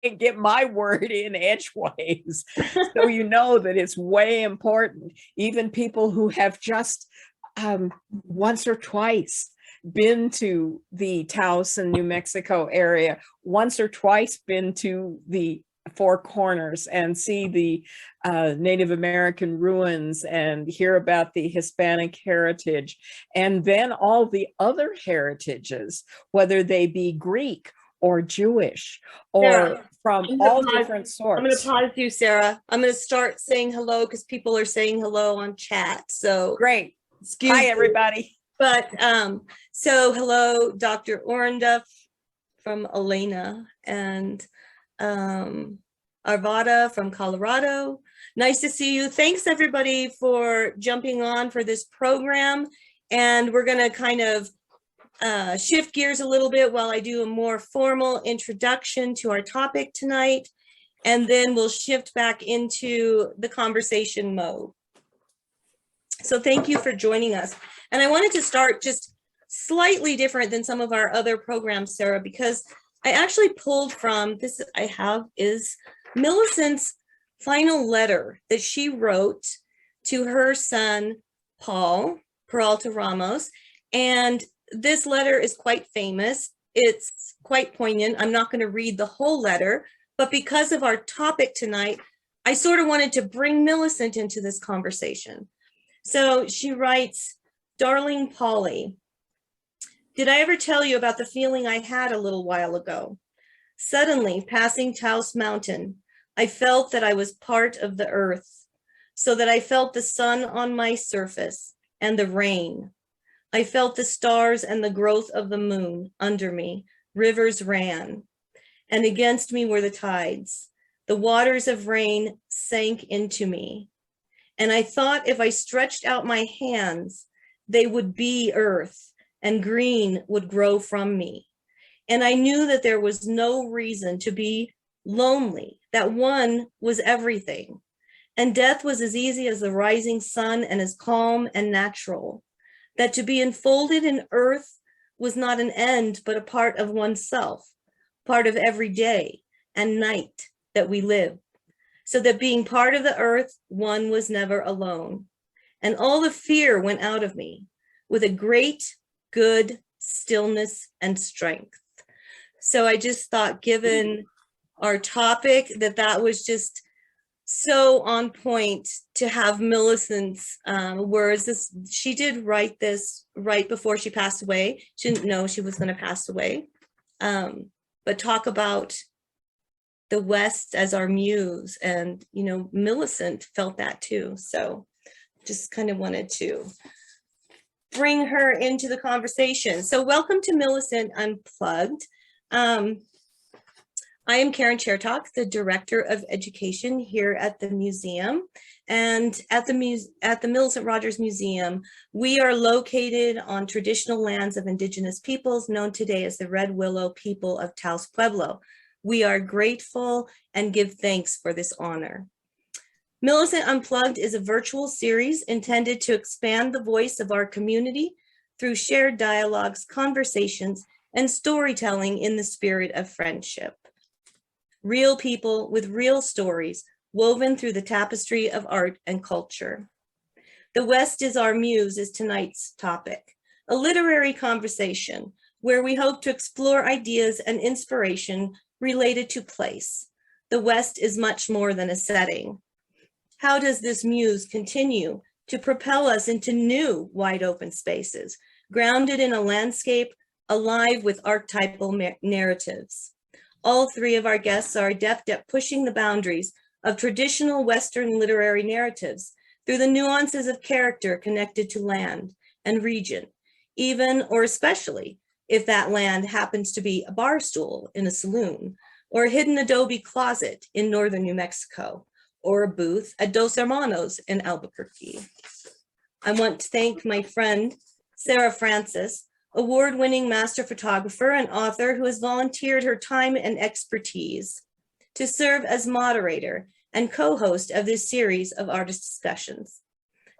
and get my word in edgeways. So you know that it's way important. Even people who have just once or twice been to the Taos and New Mexico area, once or twice been to the Four Corners and see the Native American ruins and hear about the Hispanic heritage, and then all the other heritages, whether they be Greek or Jewish or Sara, from all different sorts. I'm going to pause you, Sara. I'm going to start saying hello because people are saying hello on chat. So great. Hi, everybody. But so hello, Dr. Orenduff from Elena, and Arvada from Colorado. Nice to see you. Thanks everybody for jumping on for this program. And we're going to kind of shift gears a little bit while I do a more formal introduction to our topic tonight. And then we'll shift back into the conversation mode. So thank you for joining us. And I wanted to start just slightly different than some of our other programs, Sara, because I actually pulled from this I have is Millicent's final letter that she wrote to her son, Paul Peralta Ramos. And this letter is quite famous. It's quite poignant. I'm not going to read the whole letter, but because of our topic tonight, I sort of wanted to bring Millicent into this conversation. So she writes, "Darling Polly, did I ever tell you about the feeling I had a little while ago? Suddenly, passing Taos Mountain, I felt that I was part of the earth, so that I felt the sun on my surface and the rain. I felt the stars and the growth of the moon under me. Rivers ran, and against me were the tides. The waters of rain sank into me. And I thought if I stretched out my hands, they would be earth, and green would grow from me. And I knew that there was no reason to be lonely, that one was everything. And death was as easy as the rising sun and as calm and natural. That to be enfolded in earth was not an end, but a part of oneself, part of every day and night that we live. So that being part of the earth, one was never alone. And all the fear went out of me with a great, good stillness and strength." So I just thought, given our topic, that was just so on point to have Millicent's words. She did write this right before she passed away. She didn't know she was going to pass away. But talk about the West as our muse, and Millicent felt that too. So just kind of wanted to bring her into the conversation. So welcome to Millicent Unplugged. I am Karen Chertok, the Director of Education here at the museum. And at the Millicent Rogers Museum, we are located on traditional lands of indigenous peoples known today as the Red Willow people of Taos Pueblo. We are grateful and give thanks for this honor. Millicent Unplugged is a virtual series intended to expand the voice of our community through shared dialogues, conversations, and storytelling in the spirit of friendship. Real people with real stories woven through the tapestry of art and culture. The West is Our Muse is tonight's topic, a literary conversation where we hope to explore ideas and inspiration related to place. The West is much more than a setting. How does this muse continue to propel us into new wide open spaces, grounded in a landscape alive with archetypal narratives? All three of our guests are adept at pushing the boundaries of traditional Western literary narratives through the nuances of character connected to land and region, even or especially if that land happens to be a bar stool in a saloon, or a hidden adobe closet in northern New Mexico, or a booth at Dos Hermanos in Albuquerque. I want to thank my friend, Sara Francis, award-winning master photographer and author who has volunteered her time and expertise to serve as moderator and co-host of this series of artist discussions.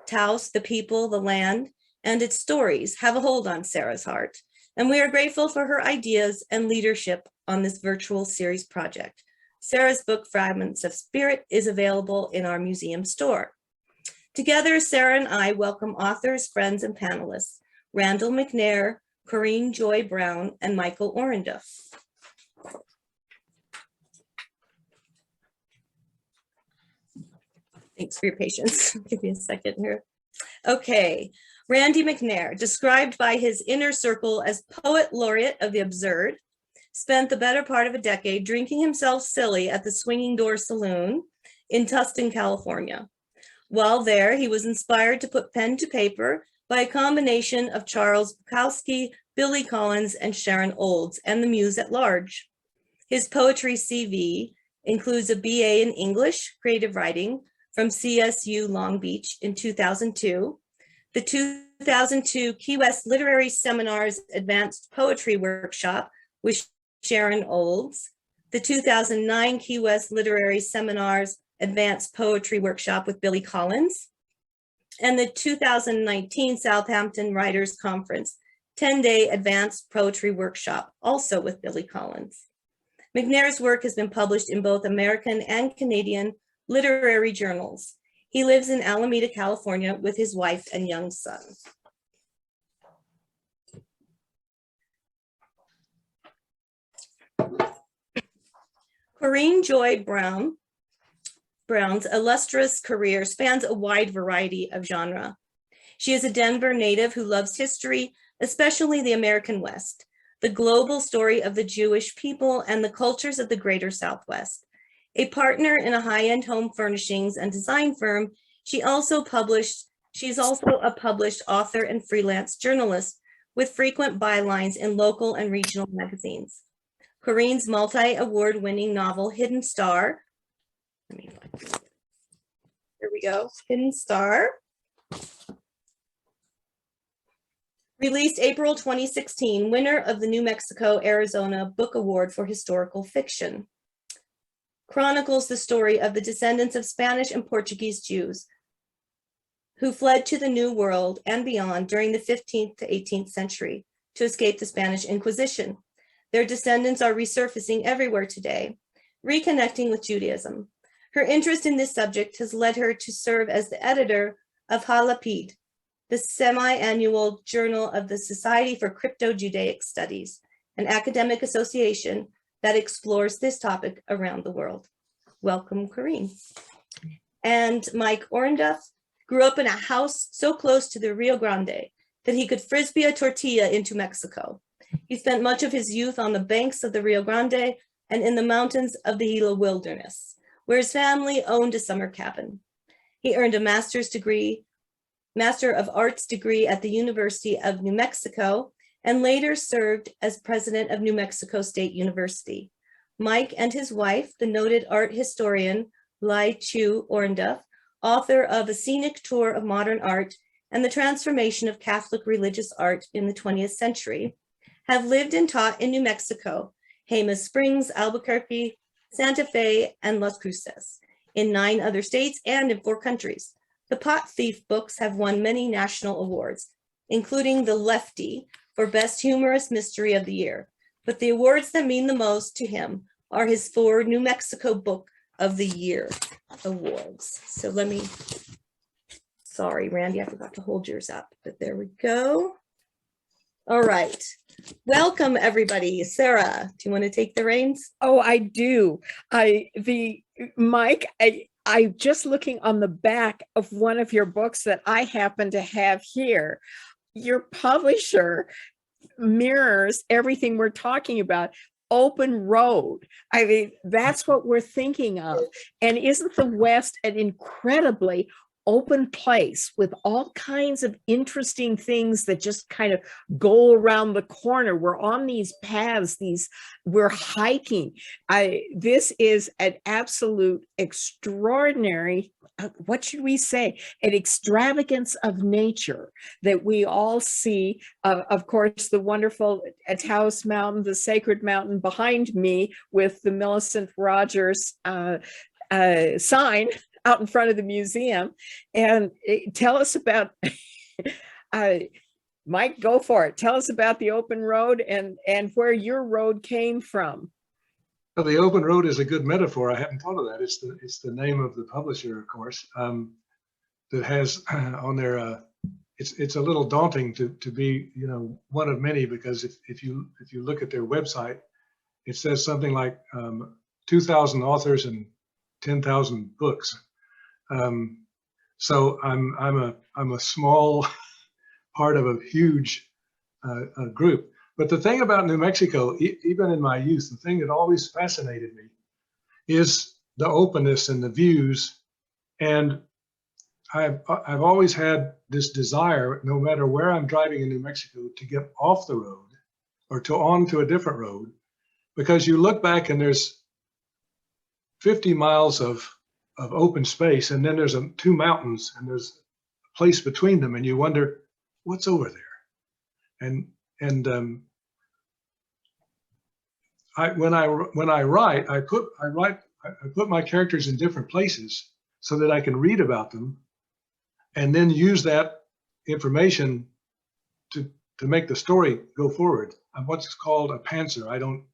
Taos, the people, the land, and its stories have a hold on Sara's heart, and we are grateful for her ideas and leadership on this virtual series project. Sara's book, Fragments of Spirit, is available in our museum store. Together, Sara and I welcome authors, friends, and panelists, Randall McNair, Corinne Joy Brown, and Michael Orenduff. Thanks for your patience. Give me a second here. Okay, Randy McNair, described by his inner circle as poet laureate of the absurd, spent the better part of a decade drinking himself silly at the Swinging Door Saloon in Tustin, California. While there, he was inspired to put pen to paper by a combination of Charles Bukowski, Billy Collins, and Sharon Olds, and the Muse at large. His poetry CV includes a BA in English, creative writing, from CSU Long Beach in 2002, the 2002 Key West Literary Seminars Advanced Poetry Workshop with Sharon Olds, the 2009 Key West Literary Seminars Advanced Poetry Workshop with Billy Collins, and the 2019 Southampton Writers Conference 10-day Advanced Poetry Workshop, also with Billy Collins. McNair's work has been published in both American and Canadian literary journals. He lives in Alameda, California with his wife and young son. Corinne Joy Brown's illustrious career spans a wide variety of genre. She is a Denver native who loves history, especially the American West, the global story of the Jewish people and the cultures of the greater Southwest. A partner in a high-end home furnishings and design firm, she's also a published author and freelance journalist with frequent bylines in local and regional magazines. Corinne's multi-award winning novel, Hidden Star, here we go, Hidden Star, released April 2016, winner of the New Mexico, Arizona Book Award for Historical Fiction, chronicles the story of the descendants of Spanish and Portuguese Jews who fled to the New World and beyond during the 15th to 18th century to escape the Spanish Inquisition. Their descendants are resurfacing everywhere today, reconnecting with Judaism. Her interest in this subject has led her to serve as the editor of HaLapid, the semi-annual journal of the Society for Crypto-Judaic Studies, an academic association that explores this topic around the world. Welcome, Corinne. And Mike Orenduff grew up in a house so close to the Rio Grande that he could Frisbee a tortilla into Mexico. He spent much of his youth on the banks of the Rio Grande and in the mountains of the Gila Wilderness, where his family owned a summer cabin. He earned a Master of Arts degree at the University of New Mexico and later served as president of New Mexico State University. Mike and his wife, the noted art historian Lai Chew Orenduff, author of A Scenic Tour of Modern Art and the Transformation of Catholic Religious Art in the 20th Century, have lived and taught in New Mexico, Jemez Springs, Albuquerque, Santa Fe, and Las Cruces, in 9 other states and in 4 countries. The Pot Thief books have won many national awards, including the Lefty for Best Humorous Mystery of the Year. But the awards that mean the most to him are his 4 New Mexico Book of the Year awards. So sorry, Randy, I forgot to hold yours up, but there we go. All right. Welcome, everybody. Sara, do you want to take the reins? Oh, I do. Mike, I just looking on the back of one of your books that I happen to have here. Your publisher mirrors everything we're talking about. Open road. I mean, that's what we're thinking of. And isn't the West an incredibly open place with all kinds of interesting things that just kind of go around the corner? We're on these paths, we're hiking. This is an absolute extraordinary, what should we say, an extravagance of nature that we all see. Of course, the wonderful Taos Mountain, the sacred mountain behind me with the Millicent Rogers sign out in front of the museum. And tell us about, Mike, go for it. Tell us about the open road and where your road came from. Well, the open road is a good metaphor. I hadn't thought of that. It's the name of the publisher, of course, that has on their. It's a little daunting to be, you know, one of many, because if you look at their website, it says something like 2,000 authors and 10,000 books. So I'm a small part of a huge group. But the thing about New Mexico, even in my youth, the thing that always fascinated me is the openness and the views. And I've always had this desire, no matter where I'm driving in New Mexico, to get off the road or onto a different road, because you look back and there's 50 miles of open space, and then there's two mountains, and there's a place between them, and you wonder what's over there. And when I write, I put my characters in different places so that I can read about them, and then use that information to make the story go forward. I'm what's called a pantser. I don't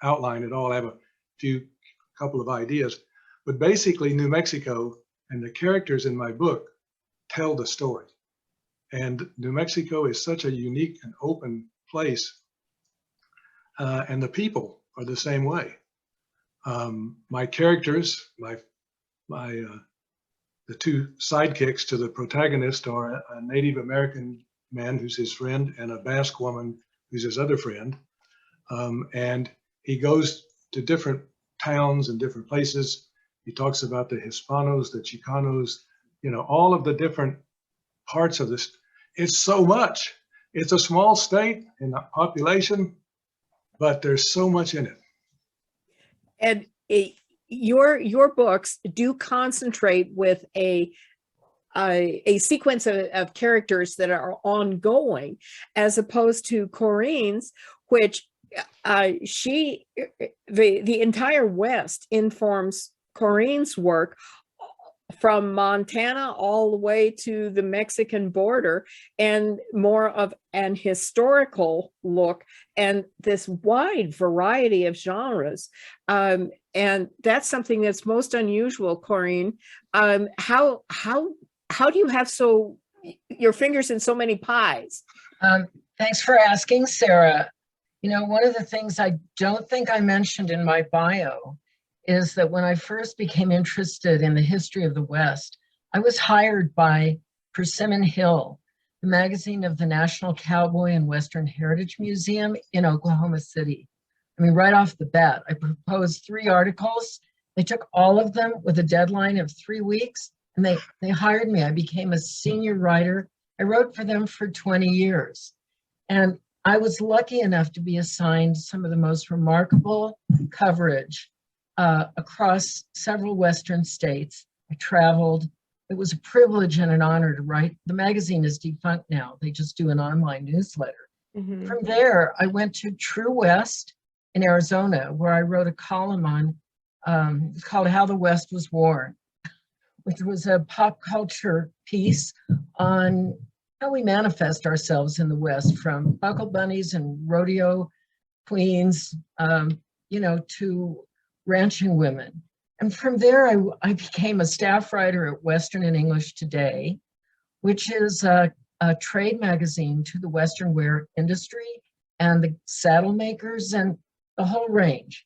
outline it all. I have a couple of ideas, but basically New Mexico and the characters in my book tell the story. And New Mexico is such a unique and open place, and the people are the same way. My characters, the two sidekicks to the protagonist are a Native American man who's his friend and a Basque woman who's his other friend. And he goes to different towns and different places. He talks about the Hispanos, the Chicanos, you know, all of the different parts of this. It's so much. It's a small state in the population, but there's so much in it. And your books do concentrate with a sequence of characters that are ongoing, as opposed to Corinne's, which the entire West informs Corinne's work, from Montana all the way to the Mexican border, and more of an historical look, and this wide variety of genres. And that's something that's most unusual, Corinne. How do you have your fingers in so many pies? Thanks for asking, Sara. You know, one of the things I don't think I mentioned in my bio is that when I first became interested in the history of the West, I was hired by Persimmon Hill, the magazine of the National Cowboy and Western Heritage Museum in Oklahoma City. I mean, right off the bat, I proposed 3 articles. They took all of them with a deadline of 3 weeks, and they hired me. I became a senior writer. I wrote for them for 20 years. And I was lucky enough to be assigned some of the most remarkable coverage across several Western states. I traveled. It was a privilege and an honor to write. The magazine is defunct now. They just do an online newsletter. Mm-hmm. From there, I went to True West in Arizona, where I wrote a column on called How the West Was Worn, which was a pop culture piece on how we manifest ourselves in the West, from buckle bunnies and rodeo queens, to ranching women. And from there, I became a staff writer at Western and English Today, which is a trade magazine to the Western wear industry and the saddle makers and the whole range.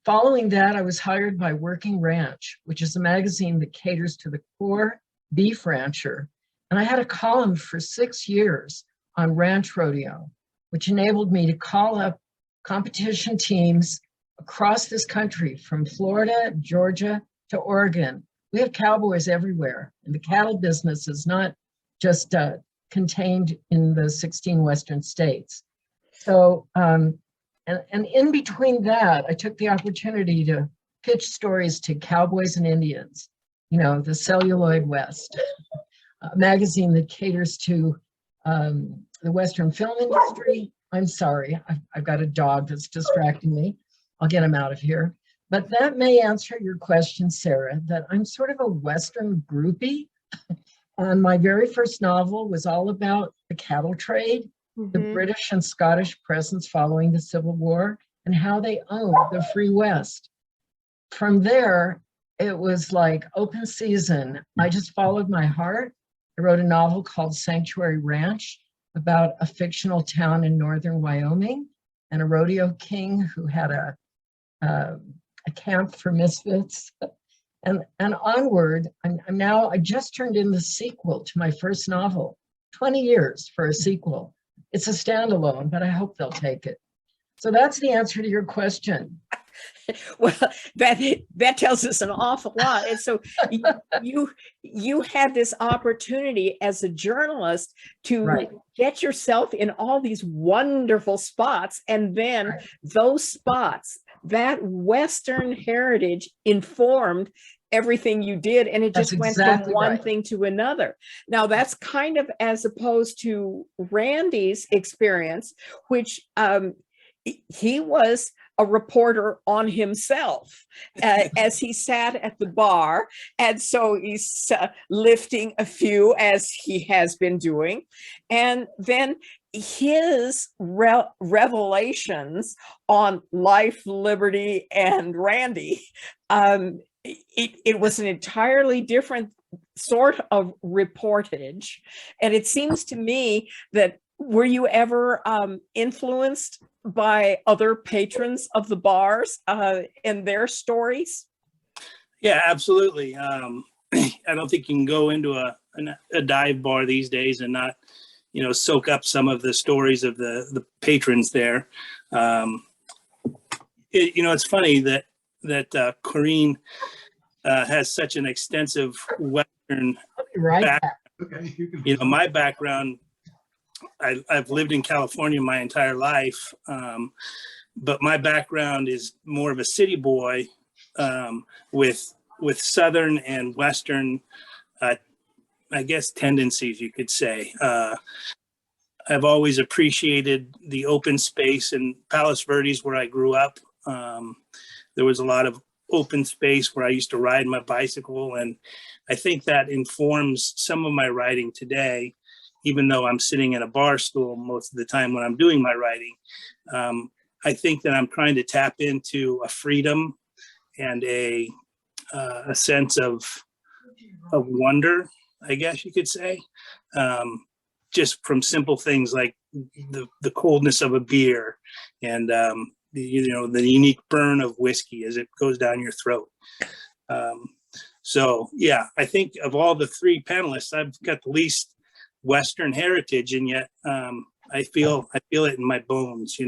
Following that, I was hired by Working Ranch, which is a magazine that caters to the core beef rancher. And I had a column for 6 years on ranch rodeo, which enabled me to call up competition teams across this country, from Florida, Georgia, to Oregon. We have cowboys everywhere, and the cattle business is not just contained in the 16 Western states. So, and in between that, I took the opportunity to pitch stories to cowboys and Indians, the Celluloid West, a magazine that caters to the Western film industry. I'm sorry, I've got a dog that's distracting me. I'll get him out of here. But that may answer your question, Sara, that I'm sort of a Western groupie. And my very first novel was all about the cattle trade, the British and Scottish presence following the Civil War, and how they owned the Free West. From there, it was like open season. I just followed my heart. I wrote a novel called Sanctuary Ranch about a fictional town in northern Wyoming and a rodeo king who had a camp for misfits. And onward, I just turned in the sequel to my first novel, 20 years for a sequel. It's a standalone, but I hope they'll take it. So that's the answer to your question. Well, that tells us an awful lot. And so you had this opportunity as a journalist to get yourself in all these wonderful spots, and then those spots, that Western heritage informed everything you did, and it just went from one thing to another. Now that's kind of as opposed to Randy's experience, which he was a reporter on himself as he sat at the bar. And so he's lifting a few, as he has been doing. And then his revelations on life, liberty, and Randy, it was an entirely different sort of reportage. And it seems to me that, were you ever influenced by other patrons of the bars and their stories? Yeah, absolutely. I don't think you can go into a dive bar these days and not, soak up some of the stories of the patrons there. It's funny that Corinne has such an extensive Western background. Okay, my background, I've lived in California my entire life, but my background is more of a city boy with Southern and Western, I guess, tendencies, you could say. I've always appreciated the open space in Palos Verdes, where I grew up. There was a lot of open space where I used to ride my bicycle, and I think that informs some of my writing today. Even though I'm sitting in a bar stool most of the time when I'm doing my writing, I think that I'm trying to tap into a freedom and a sense of wonder, I guess you could say, just from simple things like the coldness of a beer and the unique burn of whiskey as it goes down your throat. So yeah, I think of all the three panelists, I've got the least Western heritage, and yet I feel it in my bones.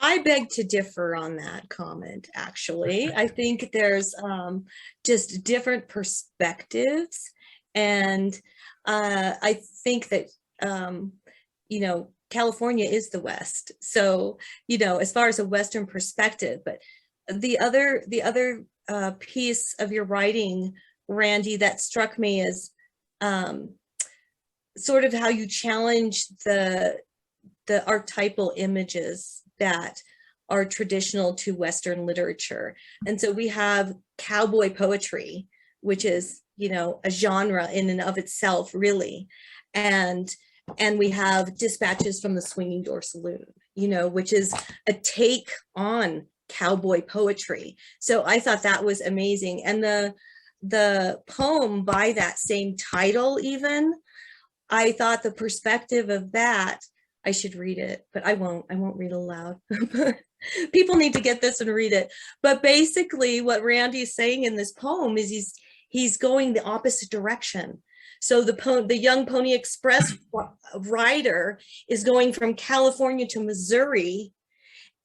I beg to differ on that comment, actually. I think there's just different perspectives, and I think that California is the West, so as far as a Western perspective. But the other piece of your writing, Randy, that struck me is sort of how you challenge the archetypal images that are traditional to Western literature. And so we have cowboy poetry, which is, a genre in and of itself, really. And we have Dispatches from the Swinging Door Saloon, which is a take on cowboy poetry. So I thought that was amazing. And the poem by that same title, even, I thought the perspective of that, I should read it, but I won't read aloud. People need to get this and read it. But basically what Randy's saying in this poem is he's going the opposite direction. So the young Pony Express rider is going from California to Missouri,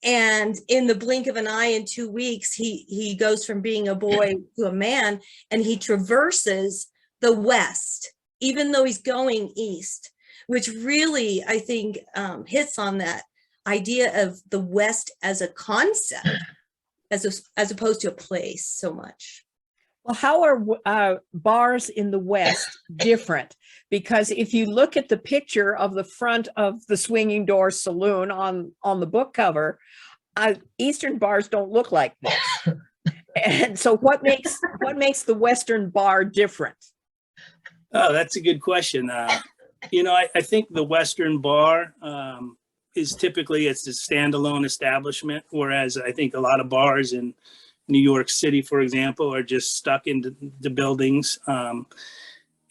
and in the blink of an eye, in 2 weeks, he goes from being a boy to a man, and he traverses the West, even though he's going east, which really, I think, hits on that idea of the West as a concept, as opposed to a place so much. Well, how are bars in the West different? Because if you look at the picture of the front of the Swinging Door Saloon on the book cover, Eastern bars don't look like this. And so what makes the Western bar different? Oh, that's a good question. I think the Western bar, is typically it's a standalone establishment, whereas I think a lot of bars in New York City, for example, are just stuck into the buildings.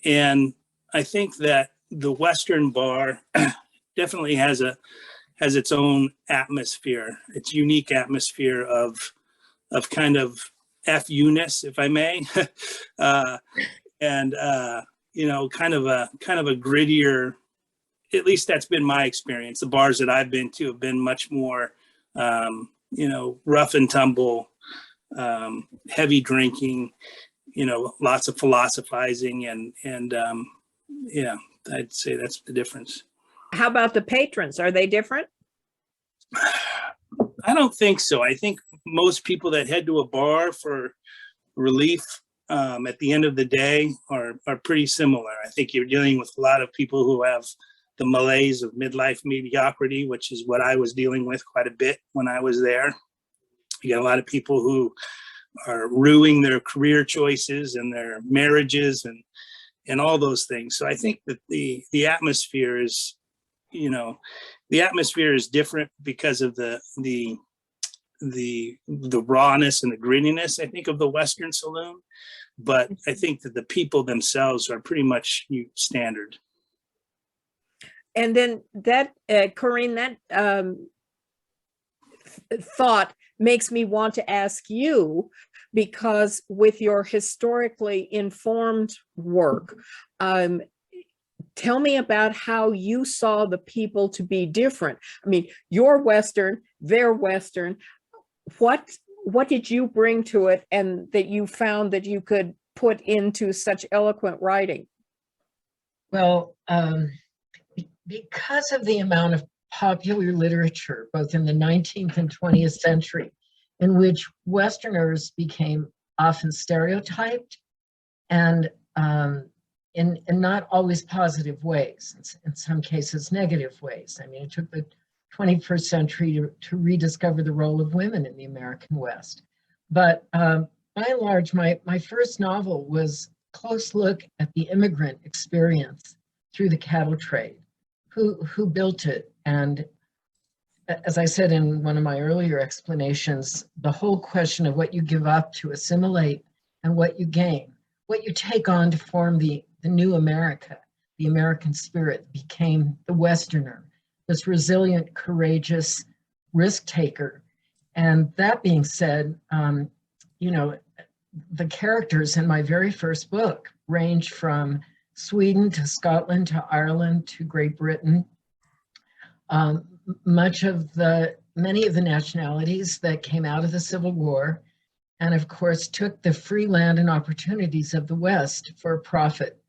And I think that the Western bar definitely has its own atmosphere, its unique atmosphere of kind of F-ness, if I may, and kind of a grittier. At least that's been my experience. The bars that I've been to have been much more, rough and tumble, heavy drinking, lots of philosophizing, and I'd say that's the difference. How about the patrons? Are they different? I don't think so. I think most people that head to a bar for relief at the end of the day are pretty similar. I think you're dealing with a lot of people who have the malaise of midlife mediocrity, which is what I was dealing with quite a bit when I was there. You got a lot of people who are ruining their career choices and their marriages and all those things. So I think that the atmosphere is, the atmosphere is different because of the rawness and the grittiness, I think, of the Western saloon. But I think that the people themselves are pretty much standard. And then that, Corinne, that thought makes me want to ask you, because with your historically informed work, tell me about how you saw the people to be different. I mean, you're Western, they're Western. What did you bring to it, and that you found that you could put into such eloquent writing? Well, because of the amount of popular literature, both in the 19th and 20th century, in which Westerners became often stereotyped and in not always positive ways, in some cases negative ways. I mean, it took the 21st century to rediscover the role of women in the American West. But by and large, my first novel was a close look at the immigrant experience through the cattle trade, who built it. And as I said in one of my earlier explanations, the whole question of what you give up to assimilate and what you gain, what you take on to form the new America, the American spirit became the Westerner, this resilient, courageous risk taker. And that being said, the characters in my very first book range from Sweden to Scotland to Ireland to Great Britain. Many of the nationalities that came out of the Civil War, and of course took the free land and opportunities of the West for profit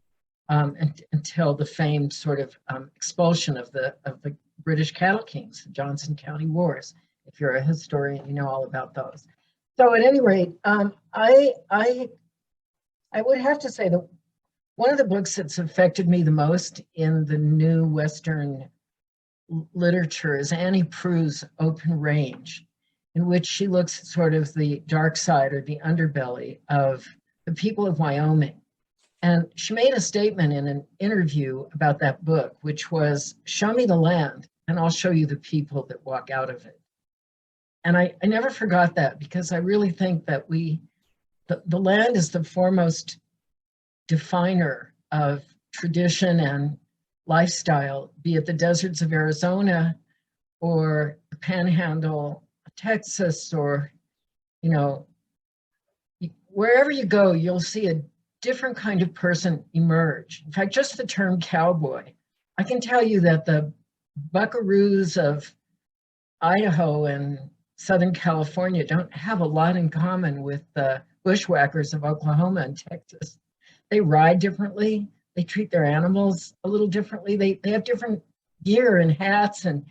until the famed sort of expulsion of the British cattle kings, the Johnson County Wars. If you're a historian, you know all about those. So at any rate, I would have to say that one of the books that's affected me the most in the new Western literature is Annie Proulx's Open Range, in which she looks at sort of the dark side or the underbelly of the people of Wyoming. And she made a statement in an interview about that book, which was, show me the land and I'll show you the people that walk out of it. And I never forgot that, because I really think that the land is the foremost definer of tradition and lifestyle, be it the deserts of Arizona or the panhandle of Texas, or, wherever you go, you'll see a different kind of person emerge. In fact, just the term cowboy, I can tell you that the buckaroos of Idaho and Southern California don't have a lot in common with the bushwhackers of Oklahoma and Texas. They ride differently. They treat their animals a little differently. They have different gear and hats. And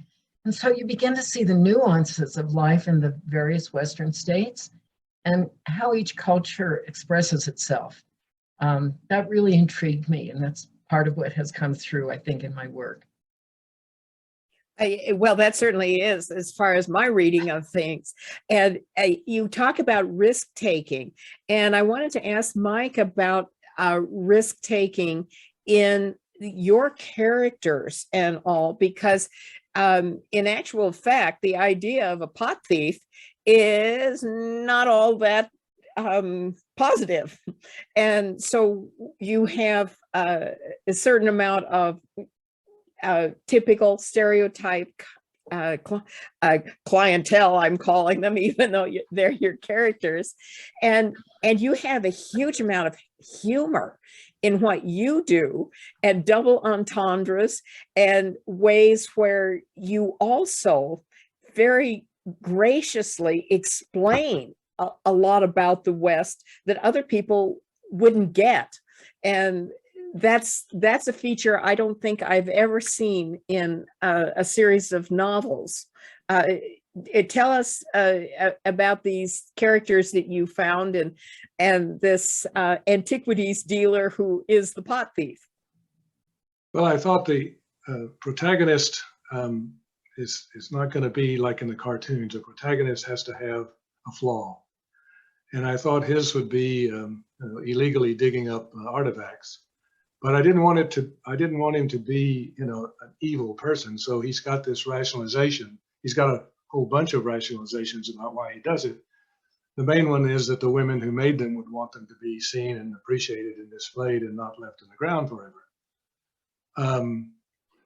so you begin to see the nuances of life in the various Western states and how each culture expresses itself. That really intrigued me. And that's part of what has come through, I think, in my work. Well, that certainly is, as far as my reading of things. And you talk about risk taking, and I wanted to ask Mike about risk taking in your characters and all, because in actual fact, the idea of a pot thief is not all that positive. And so you have a certain amount of typical stereotype clientele, I'm calling them, even though they're your characters. And you have a huge amount of humor in what you do, and double entendres, and ways where you also very graciously explain a lot about the West that other people wouldn't get. And that's a feature I don't think I've ever seen in a series of novels. Tell us about these characters that you found, and this antiquities dealer who is the pot thief. Well, I thought the protagonist is not going to be like in the cartoons. A protagonist has to have a flaw, and I thought his would be illegally digging up artifacts. But I didn't want him to be, an evil person. So he's got this rationalization. He's got a whole bunch of rationalizations about why he does it. The main one is that the women who made them would want them to be seen and appreciated and displayed and not left in the ground forever.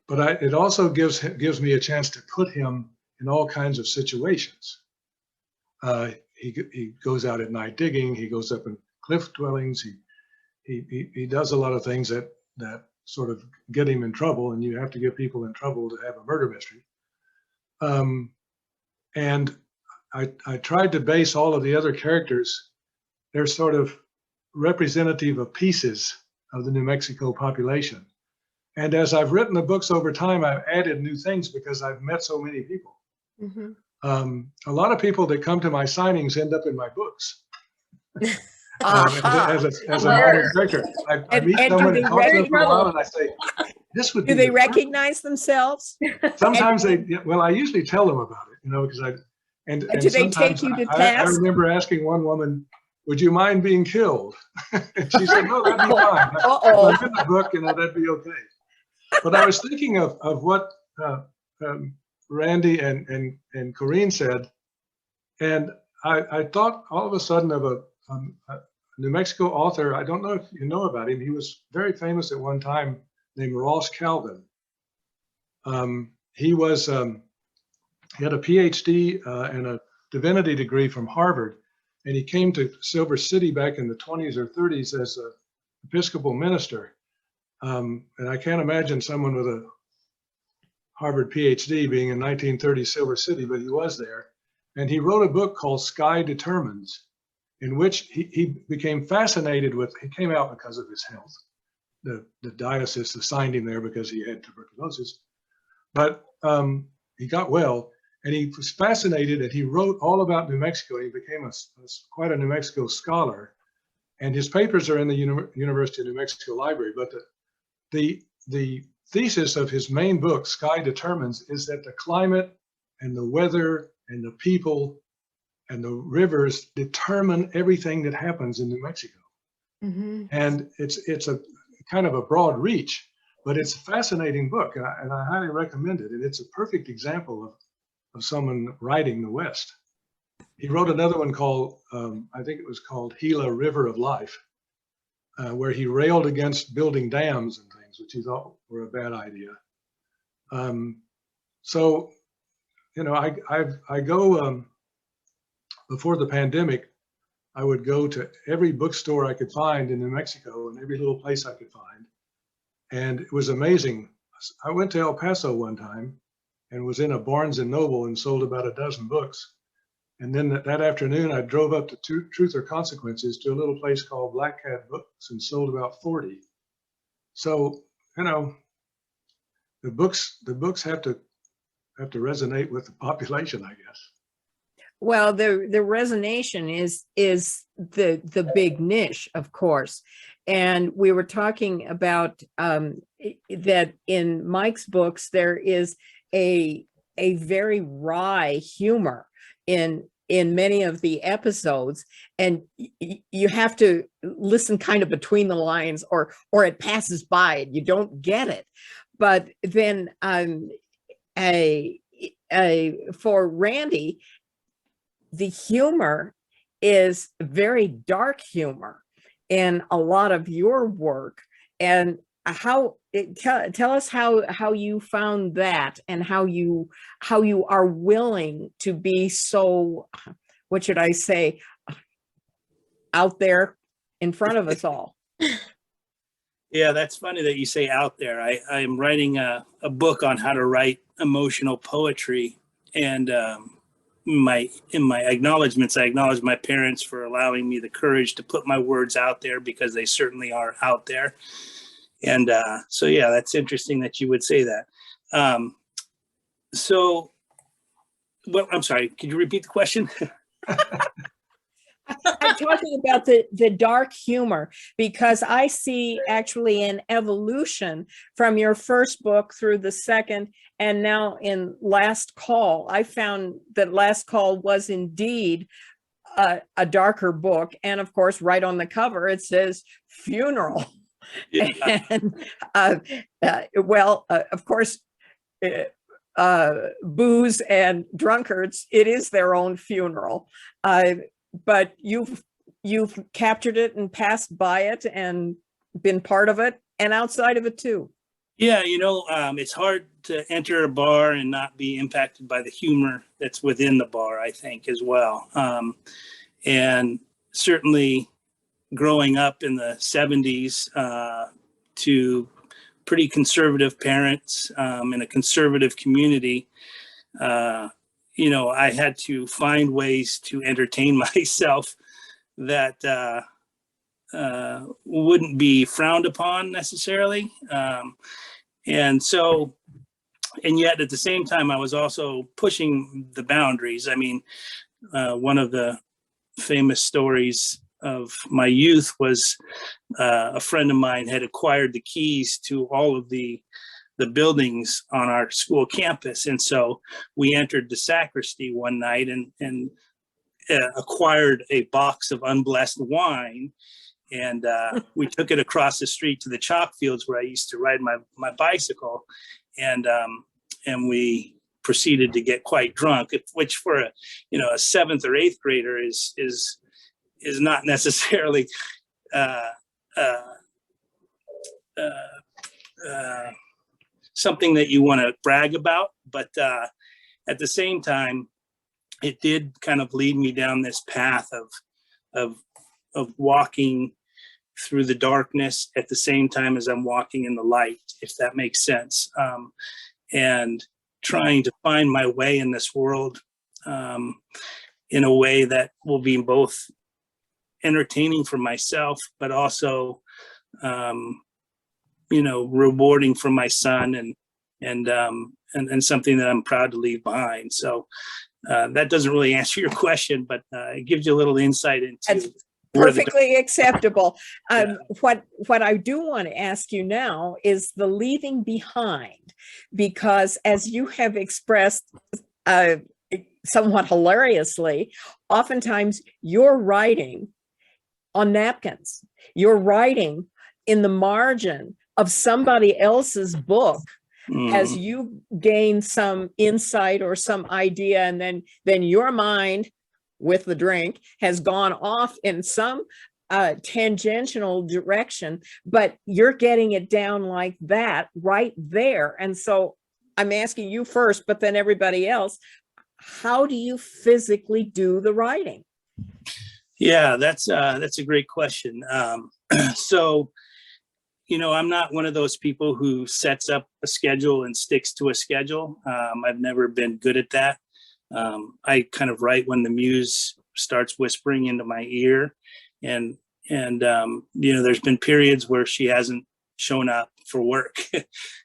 But it also gives me a chance to put him in all kinds of situations. He goes out at night digging. He goes up in cliff dwellings. He does a lot of things that sort of get him in trouble, and you have to get people in trouble to have a murder mystery. And I tried to base all of the other characters, they're sort of representative of pieces of the New Mexico population. And as I've written the books over time, I've added new things because I've met so many people. Mm-hmm. A lot of people that come to my signings end up in my books. As a modern character, I meet someone and talk to them for a while, and I say, "This would." Do they recognize themselves? Sometimes they. Well, I usually tell them about it, because and do they take you to task? I remember asking one woman, "Would you mind being killed?" And she said, "No, that'd be fine. I've written the book, that'd be okay." But I was thinking of what Randy and Corinne said, and I thought all of a sudden of a New Mexico author. I don't know if you know about him. He was very famous at one time, named Ross Calvin. He had a PhD and a divinity degree from Harvard, and he came to Silver City back in the 20s or 30s as an Episcopal minister. And I can't imagine someone with a Harvard PhD being in 1930 Silver City, but he was there. And he wrote a book called Sky Determines, in which he became fascinated with. He came out because of his health. The diocese assigned him there because he had tuberculosis, but he got well, and he was fascinated, and he wrote all about New Mexico. He became quite a New Mexico scholar, and his papers are in the University of New Mexico Library. But the thesis of his main book, Sky Determines, is that the climate and the weather and the people and the rivers determine everything that happens in New Mexico. Mm-hmm. And it's a kind of a broad reach, but it's a fascinating book, and I highly recommend it. And it's a perfect example of someone writing the West. He wrote another one called, I think it was called Gila River of Life, where he railed against building dams and things, which he thought were a bad idea. So, I go, before the pandemic, I would go to every bookstore I could find in New Mexico and every little place I could find. And it was amazing. I went to El Paso one time and was in a Barnes and Noble and sold about a dozen books. And then that afternoon, I drove up to Truth or Consequences to a little place called Black Cat Books and sold about 40. So, the books have to resonate with the population, I guess. Well, the resonation is the big niche, of course. And we were talking about that in Mike's books, there is a very wry humor in many of the episodes, and you have to listen kind of between the lines, or it passes by and you don't get it. But then for Randy, the humor is very dark humor in a lot of your work. And tell us how you found that, and how you are willing to be so, what should I say, out there in front of us all. Yeah, that's funny that you say out there. I'm writing a book on how to write emotional poetry, and in my acknowledgments, I acknowledge my parents for allowing me the courage to put my words out there, because they certainly are out there. And so, yeah, that's interesting that you would say that. So, well, I'm sorry, could you repeat the question? I'm talking about the dark humor, because I see actually an evolution from your first book through the second, and now in Last Call. I found that Last Call was indeed a darker book. And of course, right on the cover, it says funeral. Yeah. And of course, booze and drunkards, it is their own funeral. But you've captured it and passed by it and been part of it and outside of it too. Yeah, it's hard to enter a bar and not be impacted by the humor that's within the bar, I think, as well. And certainly growing up in the 70s to pretty conservative parents in a conservative community, I had to find ways to entertain myself that wouldn't be frowned upon necessarily. And yet at the same time, I was also pushing the boundaries. I mean, one of the famous stories of my youth was a friend of mine had acquired the keys to all of the buildings on our school campus. And so we entered the sacristy one night and acquired a box of unblessed wine. And we took it across the street to the chalk fields where I used to ride my bicycle. And we proceeded to get quite drunk, which for a seventh or eighth grader is not necessarily something that you want to brag about, but at the same time, it did kind of lead me down this path of walking through the darkness at the same time as I'm walking in the light, if that makes sense, and trying to find my way in this world in a way that will be both entertaining for myself, but also rewarding for my son and something that I'm proud to leave behind. So that doesn't really answer your question, but it gives you a little insight into. That's perfectly acceptable. What I do want to ask you now is the leaving behind, because as you have expressed somewhat hilariously, oftentimes you're writing on napkins, you're writing in the margin of somebody else's book as you gain some insight or some idea, and then your mind with the drink has gone off in some tangential direction, but you're getting it down like that right there. And so I'm asking you first, but then everybody else, how do you physically do the writing? Yeah, that's a great question. So, I'm not one of those people who sets up a schedule and sticks to a schedule. I've never been good at that. I kind of write when the muse starts whispering into my ear, and there's been periods where she hasn't shown up for work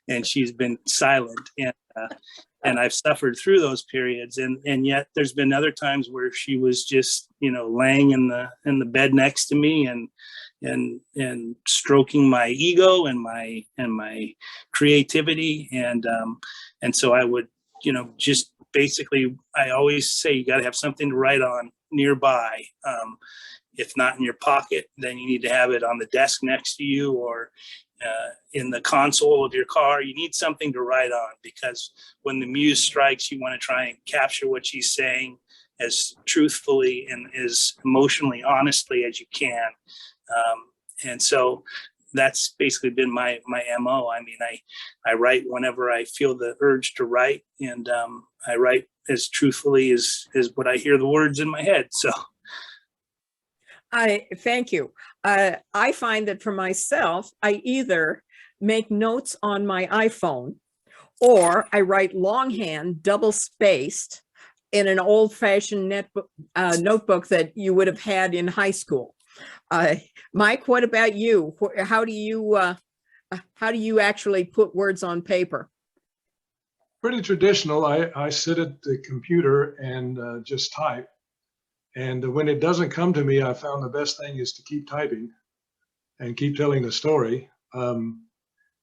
and she's been silent, and I've suffered through those periods, and yet there's been other times where she was just laying in the bed next to me and stroking my ego and my creativity, and so I would just basically, I always say you got to have something to write on nearby. If not in your pocket, then you need to have it on the desk next to you, or in the console of your car. You need something to write on, because when the muse strikes, you want to try and capture what she's saying as truthfully and as emotionally honestly as you can. And so that's basically been my MO. I mean, I write whenever I feel the urge to write, and I write as truthfully as what I hear the words in my head. So I thank you. I find that for myself, I either make notes on my iPhone, or I write longhand, double spaced, in an old-fashioned notebook that you would have had in high school. Mike, what about you? How do you actually put words on paper? Pretty traditional. I sit at the computer and just type. And when it doesn't come to me, I found the best thing is to keep typing and keep telling the story. And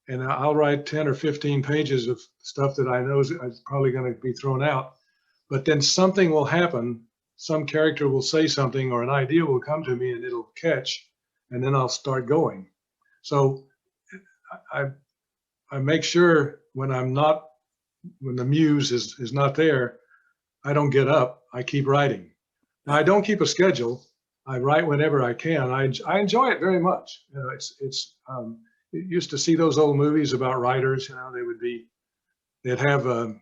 I'll write 10 or 15 pages of stuff that I know is probably going to be thrown out. But then something will happen. Some character will say something, or an idea will come to me and it'll catch, and then I'll start going. So I make sure when the muse is not there, I don't get up. I keep writing. Now, I don't keep a schedule. I write whenever I can. I enjoy it very much. You know, you used to see those old movies about writers. You know, they'd have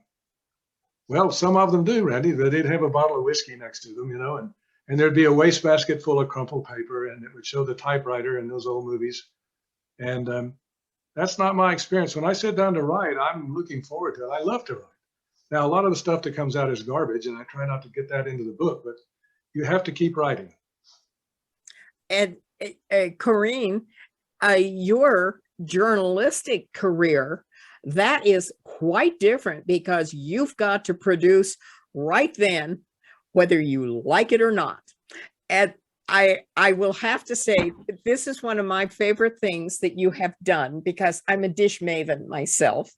well, some of them do, Randy. They'd have a bottle of whiskey next to them, you know, and there'd be a wastebasket full of crumpled paper, and it would show the typewriter in those old movies. And that's not my experience. When I sit down to write, I'm looking forward to it. I love to write. Now, a lot of the stuff that comes out is garbage, and I try not to get that into the book, but you have to keep writing. And Corinne, your journalistic career, that is quite different, because you've got to produce right then, whether you like it or not. And I will have to say, this is one of my favorite things that you have done, because I'm a dish maven myself,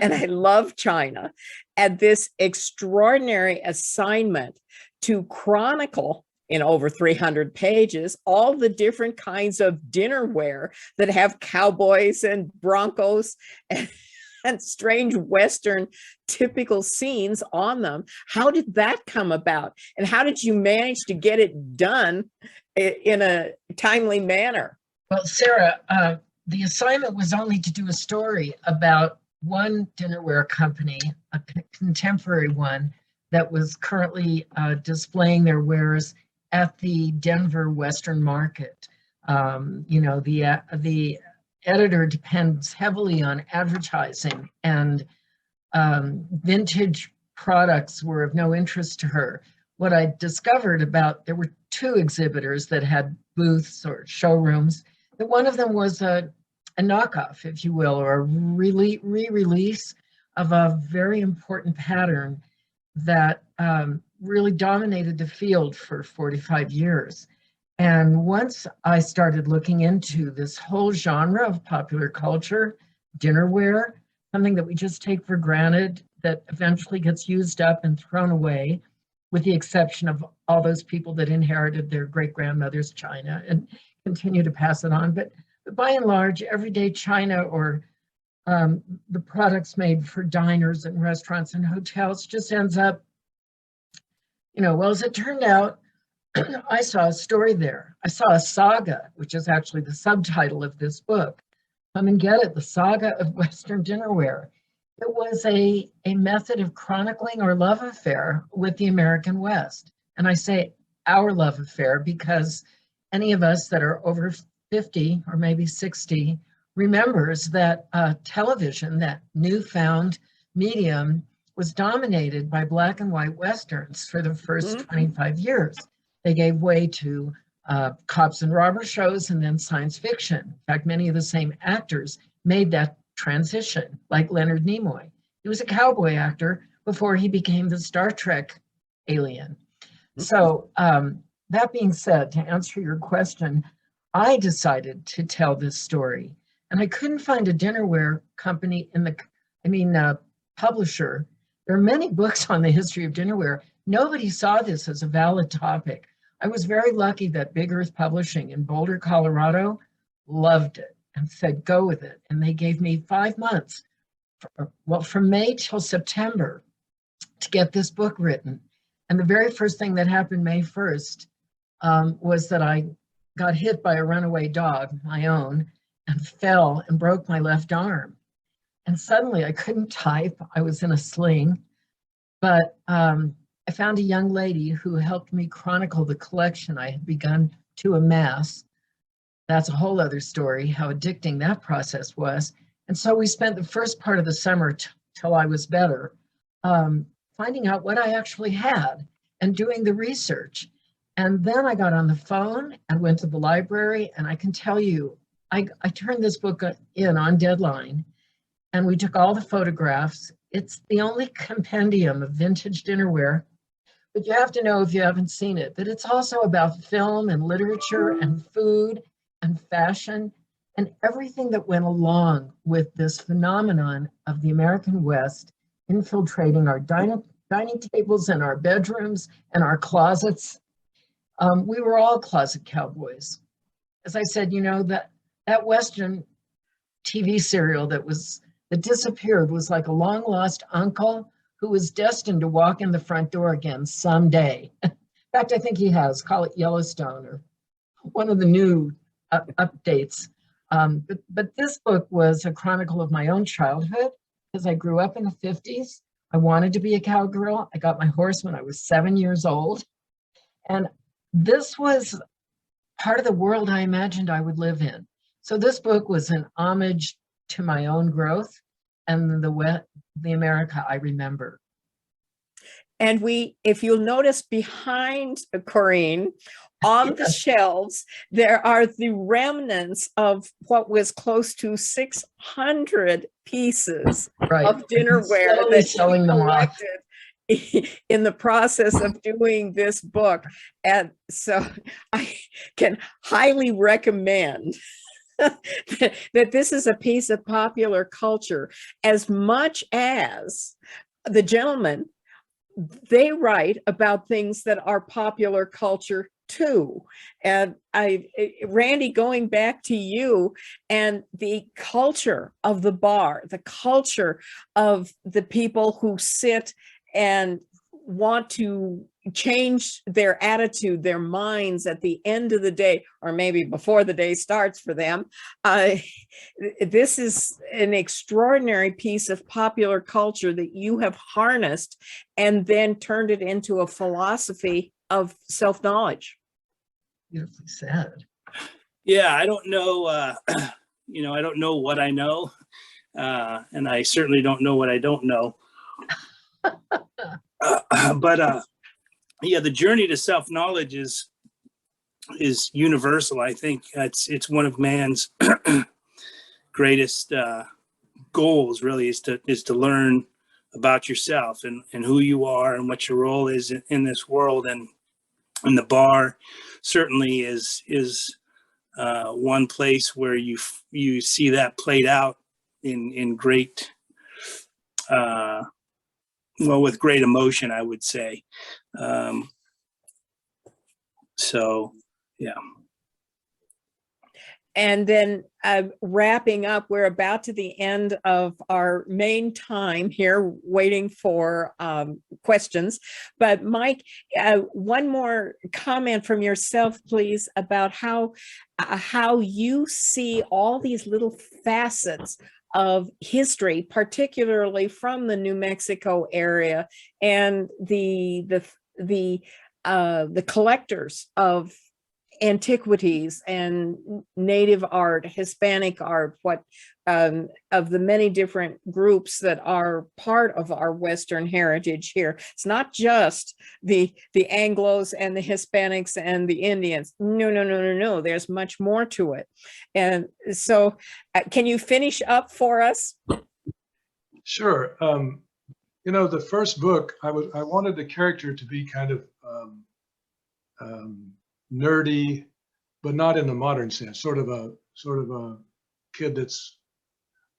and I love China. And this extraordinary assignment to chronicle in over 300 pages all the different kinds of dinnerware that have cowboys and broncos and strange Western typical scenes on them. How did that come about? And how did you manage to get it done in a timely manner? Well, Sara, the assignment was only to do a story about one dinnerware company, a contemporary one, that was currently displaying their wares at the Denver Western Market. You know, the editor depends heavily on advertising, and vintage products were of no interest to her. What I discovered there were two exhibitors that had booths or showrooms. That one of them was a knockoff, if you will, or a re-release of a very important pattern that really dominated the field for 45 years. And once I started looking into this whole genre of popular culture, dinnerware, something that we just take for granted, that eventually gets used up and thrown away, with the exception of all those people that inherited their great-grandmother's china and continue to pass it on. But by and large, everyday china, or the products made for diners and restaurants and hotels, just ends up, you know, well, as it turned out, I saw a story there. I saw a saga, which is actually the subtitle of this book. Come and get it, The Saga of Western Dinnerware. It was a method of chronicling our love affair with the American West. And I say our love affair because any of us that are over 50 or maybe 60 remembers that television, that newfound medium, was dominated by black and white Westerns for the first 25 years. They gave way to cops and robber shows, and then science fiction. In fact, many of the same actors made that transition, like Leonard Nimoy. He was a cowboy actor before he became the Star Trek alien. So that being said, to answer your question, I decided to tell this story, and I couldn't find a dinnerware company publisher. There are many books on the history of dinnerware. Nobody saw this as a valid topic. I was very lucky that Big Earth Publishing in Boulder, Colorado, loved it. and said, go with it. And they gave me 5 months, from May till September, to get this book written. And the very first thing that happened May 1st was that I got hit by a runaway dog, my own, and fell and broke my left arm. And suddenly I couldn't type. I was in a sling. But I found a young lady who helped me chronicle the collection I had begun to amass. That's a whole other story, how addicting that process was. And so we spent the first part of the summer till I was better, finding out what I actually had and doing the research. And then I got on the phone and went to the library, and I can tell you, I turned this book in on deadline, and we took all the photographs. It's the only compendium of vintage dinnerware, but you have to know, if you haven't seen it, that it's also about film and literature and food and fashion and everything that went along with this phenomenon of the American West infiltrating our dining tables and our bedrooms and our closets. We were all closet cowboys. As I said, you know, that Western TV serial that disappeared was like a long lost uncle who was destined to walk in the front door again someday. In fact, I think he has. Call it Yellowstone or one of the new updates. But this book was a chronicle of my own childhood, because I grew up in the 50s. I wanted to be a cowgirl. I got my horse when I was 7 years old. And this was part of the world I imagined I would live in. So this book was an homage to my own growth and the America I remember. And if you'll notice behind Corinne, on the shelves, there are the remnants of what was close to 600 pieces of dinnerware that she collected in the process of doing this book. And so I can highly recommend that this is a piece of popular culture, as much as the gentlemen, they write about things that are popular culture too. And Randy, going back to you and the culture of the bar, the culture of the people who sit and want to change their attitude, their minds at the end of the day, or maybe before the day starts for them. This is an extraordinary piece of popular culture that you have harnessed and then turned it into a philosophy of self-knowledge. Beautifully said. Yeah, I don't know, I don't know what I know, and I certainly don't know what I don't know. But yeah, the journey to self-knowledge is universal. I think it's one of man's greatest goals, really, is to learn about yourself and who you are and what your role is in this world. And the bar certainly is one place where you see that played out in great, with great emotion, I would say. So, yeah. And then wrapping up, we're about to the end of our main time here, waiting for questions. But Mike, one more comment from yourself, please, about how you see all these little facets of history, particularly from the New Mexico area, and the collectors of antiquities and native art, Hispanic art, of the many different groups that are part of our Western heritage here. It's not just the Anglos and the Hispanics and the Indians. No. There's much more to it. And so can you finish up for us? Sure. The first book, I wanted the character to be kind of nerdy, but not in the modern sense. Sort of a kid that's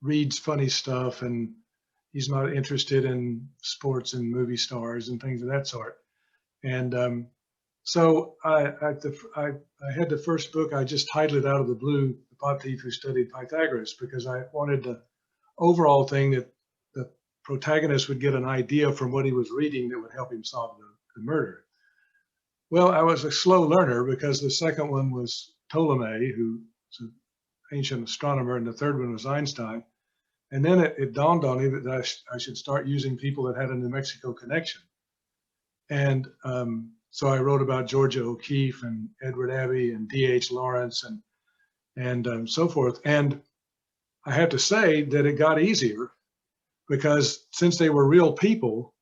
reads funny stuff, and he's not interested in sports and movie stars and things of that sort. And so I had the first book. I just titled it out of the blue, The pot thief who studied Pythagoras, because I wanted the overall thing that the protagonist would get an idea from what he was reading that would help him solve the murder. Well, I was a slow learner because the second one was Ptolemy, who's an ancient astronomer, and the third one was Einstein. And then it dawned on me that I should start using people that had a New Mexico connection. And so I wrote about Georgia O'Keeffe and Edward Abbey and D.H. Lawrence and so forth. And I have to say that it got easier because since they were real people,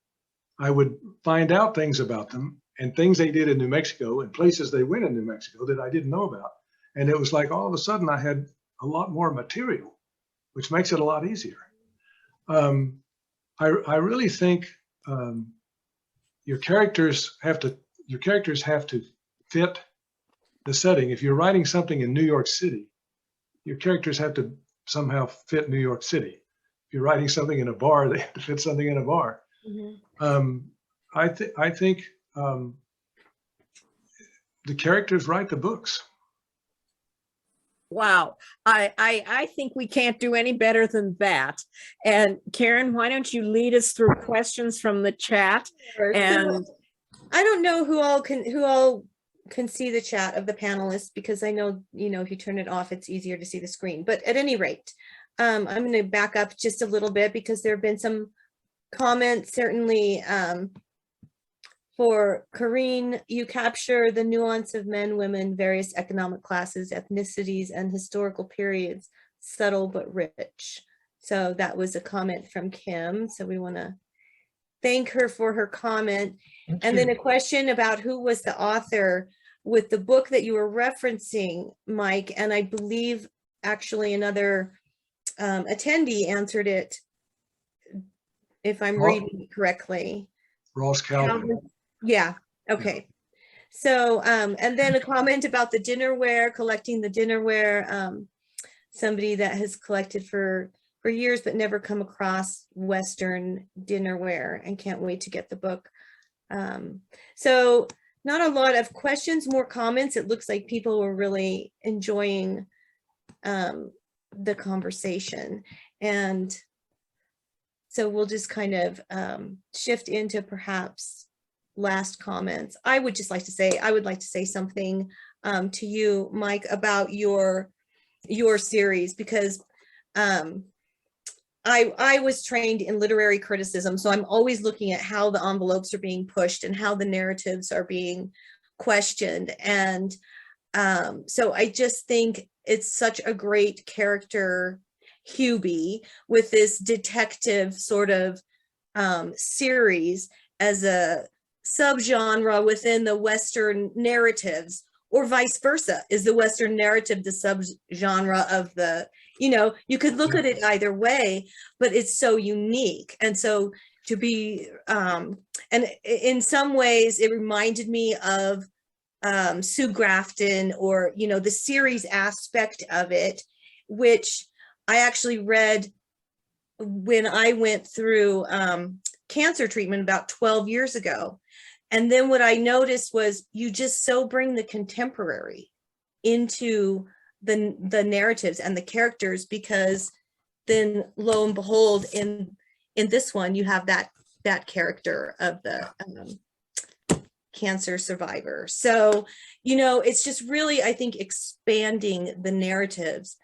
I would find out things about them and things they did in New Mexico and places they went in New Mexico that I didn't know about. And it was like all of a sudden I had a lot more material, which makes it a lot easier. I really think your characters have to fit the setting. If you're writing something in New York City, your characters have to somehow fit New York City. If you're writing something in a bar, they have to fit something in a bar. Mm-hmm. I think the characters write the books. Wow. I think we can't do any better than that. And Karen, why don't you lead us through questions from the chat? And I don't know who all can see the chat of the panelists, because I know, if you turn it off, it's easier to see the screen. But at any rate, I'm going to back up just a little bit because there have been some comments, certainly for Corinne, you capture the nuance of men, women, various economic classes, ethnicities, and historical periods, subtle but rich. So that was a comment from Kim. So we want to thank her for her comment. And then a question about who was the author with the book that you were referencing, Mike. And I believe actually another attendee answered it, if I'm reading it correctly. Ross Calvin. Yeah. Okay. So, and then a comment about the dinnerware, collecting the dinnerware. Somebody that has collected for years, but never come across Western dinnerware and can't wait to get the book. So not a lot of questions, more comments. It looks like people were really enjoying the conversation. And so we'll just kind of shift into perhaps last comments. I would like to say something to you, Mike, about your series, because I was trained in literary criticism, so I'm always looking at how the envelopes are being pushed and how the narratives are being questioned. And so I just think it's such a great character, Hubie, with this detective sort of series as a subgenre within the Western narratives, or vice versa. Is the Western narrative the subgenre of the, you could look at it either way, but it's so unique. And so to be, and in some ways it reminded me of Sue Grafton, or, the series aspect of it, which I actually read when I went through cancer treatment about 12 years ago. And then what I noticed was you just so bring the contemporary into the narratives and the characters, because then lo and behold, in this one, you have that character of the cancer survivor. So, it's just really, I think, expanding the narratives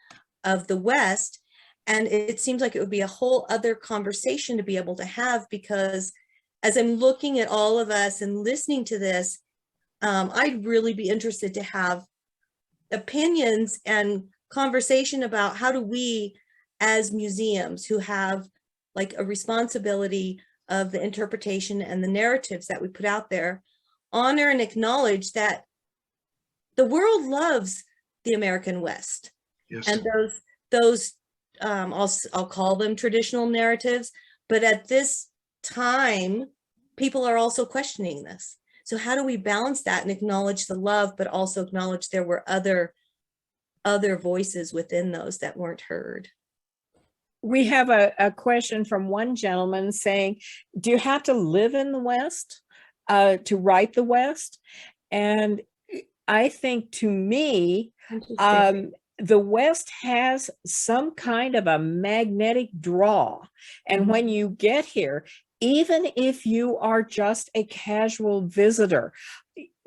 of the West. And it seems like it would be a whole other conversation to be able to have, because as I'm looking at all of us and listening to this, I'd really be interested to have opinions and conversation about how do we, as museums who have like a responsibility of the interpretation and the narratives that we put out there, honor and acknowledge that the world loves the American West. Yes. And those I'll call them traditional narratives, but at this time, people are also questioning this. So how do we balance that and acknowledge the love, but also acknowledge there were other voices within those that weren't heard? We have a question from one gentleman saying, do you have to live in the West to write the West? And I think, to me, the West has some kind of a magnetic draw. And when you get here, even if you are just a casual visitor,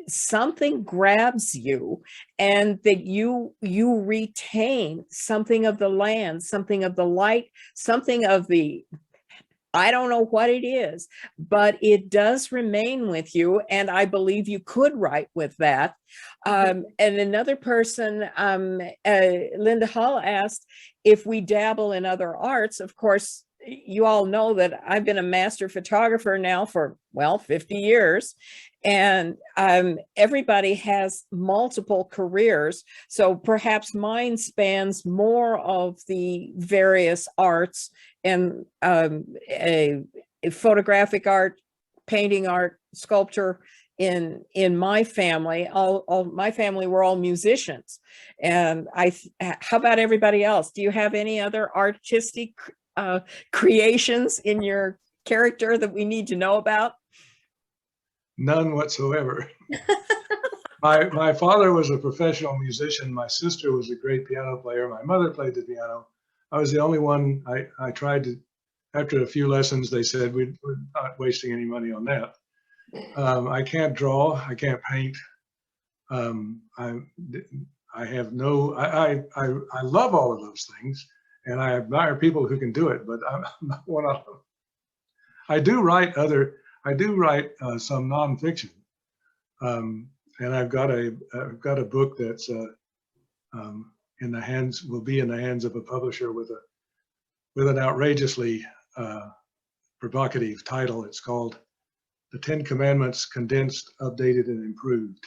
something grabs you, and that you retain something of the land, something of the light, something of the, I don't know what it is, but it does remain with you. And I believe you could write with that. And another person, Linda Hall, asked if we dabble in other arts. Of course, you all know that I've been a master photographer now for, well, 50 years. And everybody has multiple careers. So perhaps mine spans more of the various arts, and a photographic art, painting art, sculpture. In my family, all my family were all musicians. And how about everybody else? Do you have any other artistic creations in your character that we need to know about? None whatsoever. My father was a professional musician. My sister was a great piano player. My mother played the piano. I was the only one. I tried to, after a few lessons, they said we're not wasting any money on that. I can't draw. I can't paint. I have no, I love all of those things, and I admire people who can do it, but I'm not one of them. I do write some nonfiction, and I've got a book that's will be in the hands of a publisher with an outrageously provocative title. It's called The 10 Commandments Condensed, Updated, and Improved.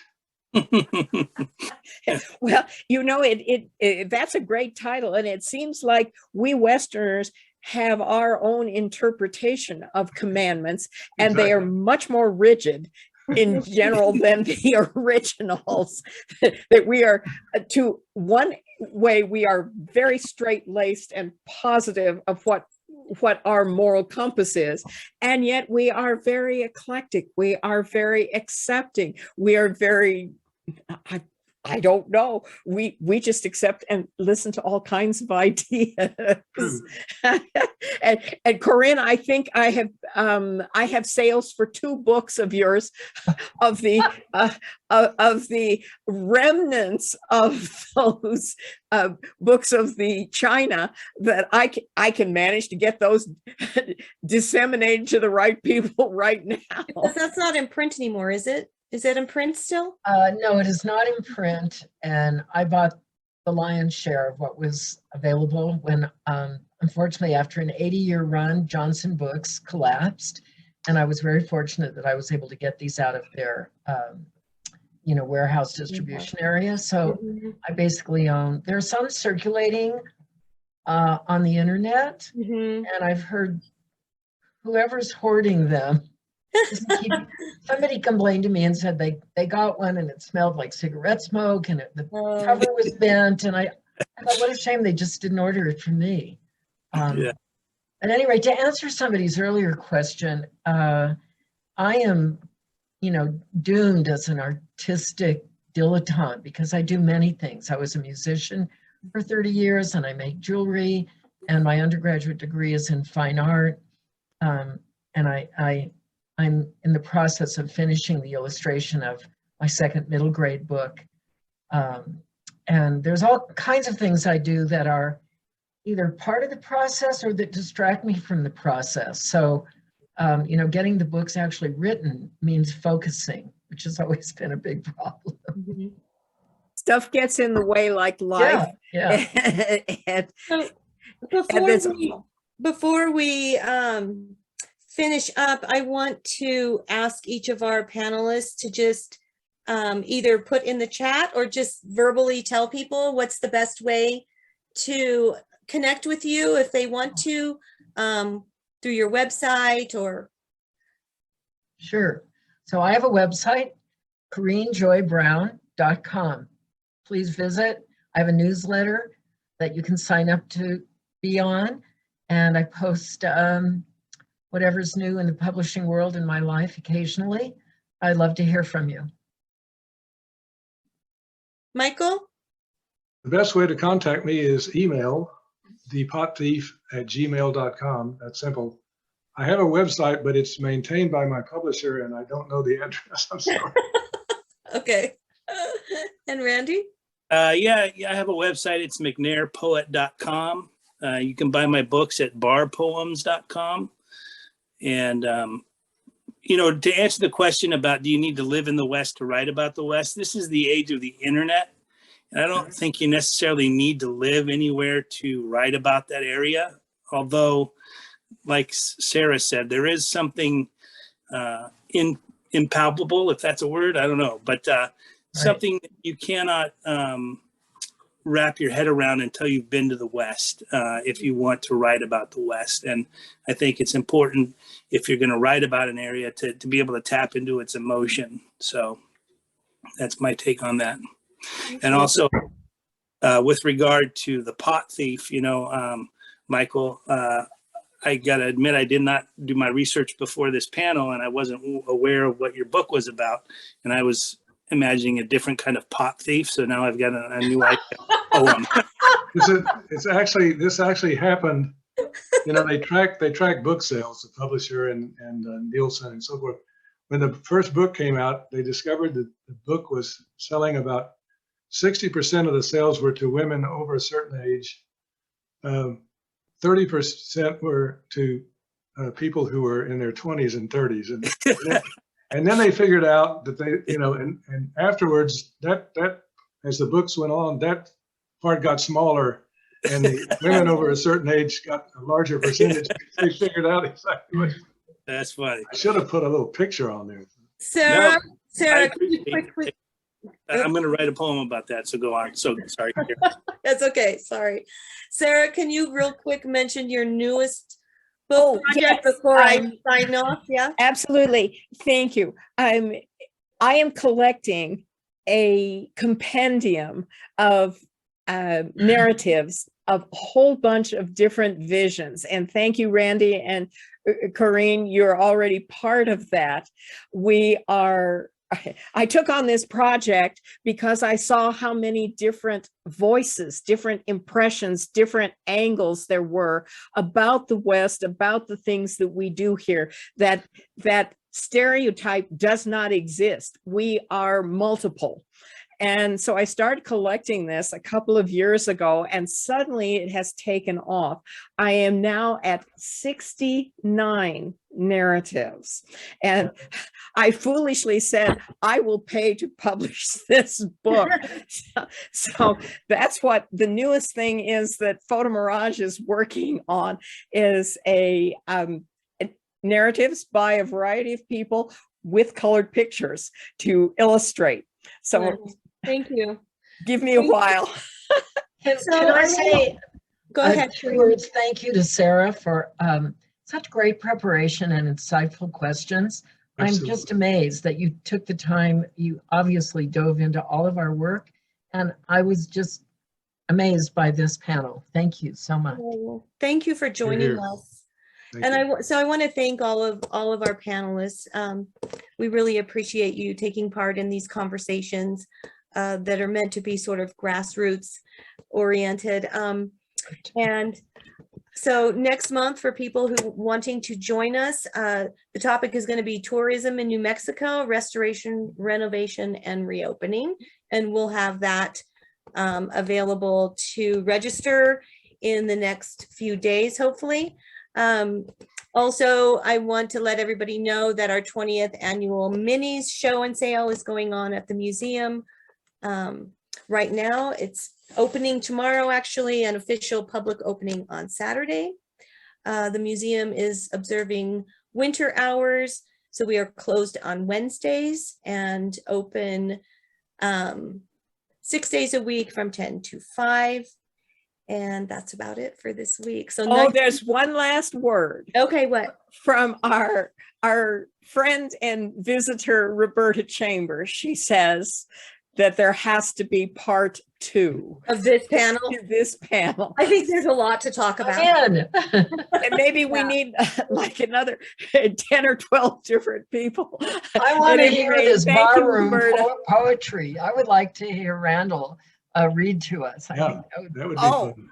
Well, you know, that's a great title, and it seems like we Westerners have our own interpretation of commandments, and they are much more rigid in general than the originals. That we are, to one way, we are very straight-laced and positive of what our moral compass is, and yet we are very eclectic. We are very accepting. We are very, I don't know. We just accept and listen to all kinds of ideas. and Corinne, I think I have sales for 2 books of yours, of the remnants of those books of the China, that I can manage to get those disseminated to the right people right now. Because that's not in print anymore, is it? Is it in print still? No, it is not in print. And I bought the lion's share of what was available when, unfortunately, after an 80-year run, Johnson Books collapsed. And I was very fortunate that I was able to get these out of their, warehouse distribution area. So I basically own, there's some circulating on the internet. And I've heard whoever's hoarding them, somebody complained to me and said they got one and it smelled like cigarette smoke, and the cover was bent, and I thought, what a shame they just didn't order it from me. At any rate, to answer somebody's earlier question, I am, doomed as an artistic dilettante because I do many things. I was a musician for 30 years, and I make jewelry, and my undergraduate degree is in fine art, and I'm in the process of finishing the illustration of my second middle grade book. And there's all kinds of things I do that are either part of the process or that distract me from the process. So, getting the books actually written means focusing, which has always been a big problem. Stuff gets in the way, like life. Yeah. So before we finish up, I want to ask each of our panelists to just either put in the chat or just verbally tell people what's the best way to connect with you if they want to, through your website or. Sure. So I have a website, CorinneJoyBrown.com. Please visit. I have a newsletter that you can sign up to be on, and I post whatever's new in the publishing world in my life occasionally. I'd love to hear from you. Michael? The best way to contact me is email, thepotThief@gmail.com. That's simple. I have a website, but it's maintained by my publisher, and I don't know the address. I'm sorry. Okay. And Randy? Yeah, I have a website. It's mcnairpoet.com. You can buy my books at barpoems.com. And, to answer the question about do you need to live in the West to write about the West, this is the age of the internet. And I don't think you necessarily need to live anywhere to write about that area. Although, like Sara said, there is something impalpable, if that's a word, I don't know. But something that you cannot wrap your head around until you've been to the West, if you want to write about the West. And I think it's important, if you're going to write about an area, to be able to tap into its emotion. So that's my take on that. And also, with regard to the pot thief, Michael, I got to admit, I did not do my research before this panel, and I wasn't aware of what your book was about. And I was imagining a different kind of pot thief. So now I've got a new idea. This actually happened. They track book sales, the publisher and Nielsen and so forth. When the first book came out, they discovered that the book was selling about 60% of the sales were to women over a certain age. 30% were to people who were in their 20s and 30s. And then they figured out that and afterwards, that as the books went on, that part got smaller, and the women over a certain age got a larger percentage. They figured out exactly what. That's funny. I should have put a little picture on there. Sara, I'm going to write a poem about that. So go on. So sorry. That's okay. Sorry. Sara, can you real quick mention your newest book project before I sign off? Yeah, absolutely. Thank you. I am collecting a compendium of narratives of a whole bunch of different visions. And thank you, Randy and Corinne, you're already part of that. I took on this project because I saw how many different voices, different impressions, different angles there were about the West, about the things that we do here, that stereotype does not exist. We are multiple. And so I started collecting this a couple of years ago, and suddenly it has taken off. I am now at 69 narratives. And I foolishly said, I will pay to publish this book. So that's what the newest thing is that Photo Mirage is working on, is a narratives by a variety of people with colored pictures to illustrate. So thank you. Give me a while. Can I say go ahead. 2 words? Thank you to Sara for such great preparation and insightful questions. Absolutely. I'm just amazed that you took the time. You obviously dove into all of our work, and I was just amazed by this panel. Thank you so much. Thank you for joining us. And I want to thank all of our panelists. We really appreciate you taking part in these conversations that are meant to be sort of grassroots oriented. And so next month, for people who wanting to join us, the topic is going to be tourism in New Mexico, restoration, renovation, and reopening. And we'll have that available to register in the next few days, hopefully. Also, I want to let everybody know that our 20th annual minis show and sale is going on at the museum. Right now, it's opening tomorrow, actually, an official public opening on Saturday. The museum is observing winter hours, so we are closed on Wednesdays and open 6 days a week from 10 to 5. And that's about it for this week. So there's one last word. Okay, what? From our friend and visitor, Roberta Chambers. She says that there has to be part 2 of this panel. This panel. I think there's a lot to talk about. And maybe we need like another 10 or 12 different people. I want to hear this barroom poetry. I would like to hear Randall read to us. I Yeah. think that would That would be Oh. fun.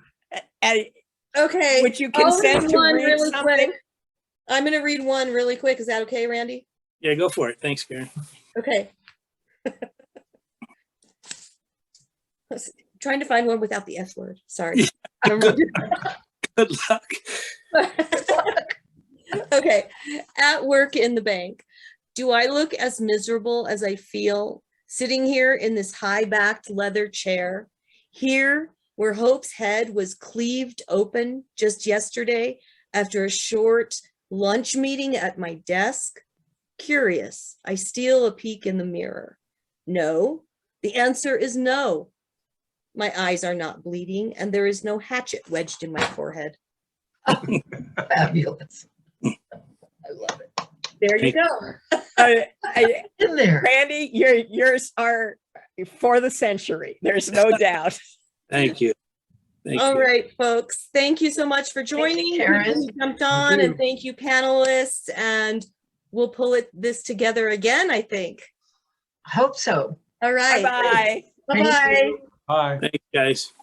Okay. Would you I'll consent read to one read really something? quick. I'm going to read one really quick. Is that okay, Randy? Yeah, go for it. Thanks, Karen. Okay. Trying to find one without the F word. Sorry. Good luck. Okay. At work in the bank, do I look as miserable as I feel sitting here in this high-backed leather chair, here where Hope's head was cleaved open just yesterday after a short lunch meeting at my desk? Curious, I steal a peek in the mirror. No, the answer is no. My eyes are not bleeding, and there is no hatchet wedged in my forehead. fabulous. I love it. There you go. In there. Randy, yours are for the century. There's no doubt. Thank you. Thank All you. right, folks. Thank you so much for joining. Karen. You jumped on, and thank you, panelists. And we'll pull this together again, I think. Hope so. All right. Bye-bye. Bye-bye. Bye. Thanks, guys.